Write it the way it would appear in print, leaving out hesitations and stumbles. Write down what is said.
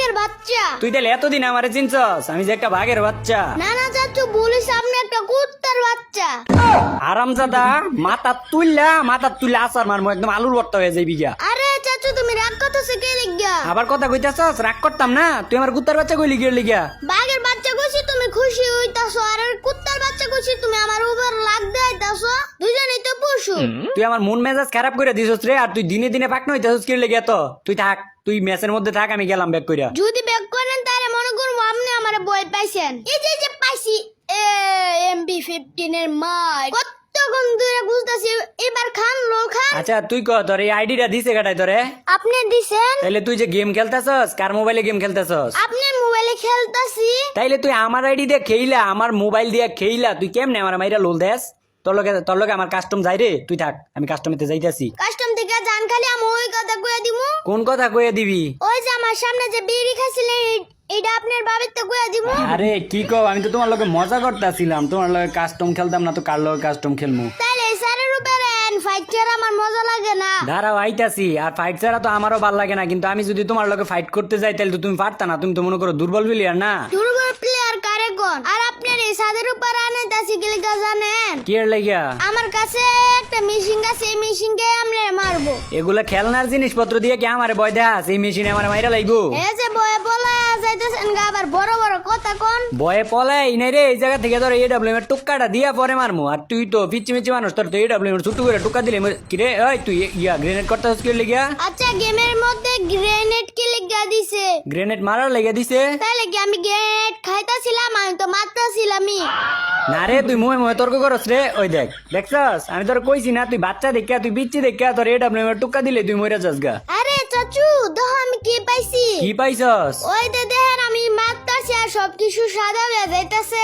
বাঘের বাচ্চা। তুই তাহলে এতদিন আমারে চিনছস আমি যে একটা বাঘের বাচ্চা? না না চাচু, বলিস আপনি একটা কুত্তার বাচ্চা। আরামজাদা মাথা তুললা আসার মারমু একদম আলুর ভর্তা হয়ে যাইবি গা। আরে চাচু, তুমি রাগ করতেছো কে লিগা? আবার কথা কইতাছস? রাগ করতাম না, তুই আমার কুত্তার বাচ্চা কইলি কি লিগা? বাঘের বাচ্চা কইছি তুমি খুশি হইতাছো, আর কুত্তার বাচ্চা কইছি তুমি আমার উপর লাগ দেইতাছো। দুজনেই তো পশু। তুই আমার মন মেজাজ খারাপ করে দিছস রে। আর তুই দিনে দিনে পাকনা হইতাছস কি লিগা? তো তুই থাক, তুই মেসের মধ্যে থাক, আমি গেলাম ব্যাক কইরা। যদি ব্যাক করেন তাহলে মনে করবো আপনি আমার বই পাইছেন। এই যে পাইছি MB15 এর মাই। কতক্ষণ ধরে বুঝতাছি, এবার খান লোল খান। আচ্ছা তুই ক তোর এই আইডিটা দিছে কাটাই তোরে? আপনি দিছেন। তাইলে তুই যে গেম খেলতাছস, কার মোবাইলে গেম খেলতাছস? আপনার মোবাইলে খেলতাছি। তাইলে তুই আমার আইডি দিয়ে খেইলা, আমার মোবাইল দিয়ে খেইলা, তুই কেমনে আমার মাইরা লোল দেস? তোর লগে আমার কাস্টম যাই রে, তুই থাক, আমি কাস্টমেতে যাইতাছি। কাস্টম থেকে জান খালি আমি ওই কথা কইয়া দিমু। কোন কথা কইয়া দিবি? ওই যে আমার সামনে যে বিড়ি খাইছিলেন, এইটা আপনার বাবার তো কইয়া দিমু। আরে কি কও, আমি তো তোমার লগে মজা করতেছিলাম, তোমার লগে কাস্টম খেলতাম না তো কার লগে কাস্টম খেলমু? তাইলে স্যারের উপরে ফাইট ছাড়া আমার মজা লাগে না। দাঁড়াও আইতাছি। আর ফাইট ছাড়া তো আমারও ভাল লাগে না, কিন্তু আমি যদি তোমার লগে ফাইট করতে যাই তাহলে তো তুমি পারতা না, তুমি তো মনে করো দুর্বল প্লেয়ার না। দুর্বল প্লেয়ার কারে কোন? আর আপনার এই ছাদের উপর আনাইতাছি কি লিগা জানেন? কি এর লাগিয়া? আমার কাছে একটা মেশিন আছে, এই মেশিনকে আমরা মারবো। এগুলা খেলনার জিনিসপত্র দিয়ে কি আমারে ভয় দেখাস? এই মেশিনে আমার মাইরা লাগবো? এই যে বয়ে বলে যাইতেছেন গা, আবার বড় বড় কথা কোন। ভয়ে পলাই নাই রে, এই জায়গা থেকে তোর এডব্লিউএম এর টুক্কাটা দিয়া পরে মারমু। আর তুই তো পিচ্ছি মিচ্ছি মানুষ, তোর তো এডব্লিউএম এর ছুটু করে টুক্কা দিলে কিরে ওই তুই গ্রেনেড করতেছিস কি লাগিয়া? আচ্ছা, গেমের মধ্যে গ্রেনেড কি লিগা দিছে? গ্রেনেড মারার লাগিয়া দিছে? তাহলে কি আমি গ্রেনেড খাইতাছিলাম? আমি তো মারতাছিলামই। না রে, তুই মুহে মুহে তর্ক করস রে। ওই দেখ, দেখছস আমি তোর কইছি না, তুই বাচ্চা দেখা, তুই বিচ্ছি দেখা, তোর এডব্লিউএম এর টুক্কা দিলে তুই মরে যাস গা। আরে চাচু, দেখো আমি কি পাইছি। কি পাইছস? ওই যে দেখেন আমি মারতাছি আর সবকিছু সাদা হয়ে যাইতাছে।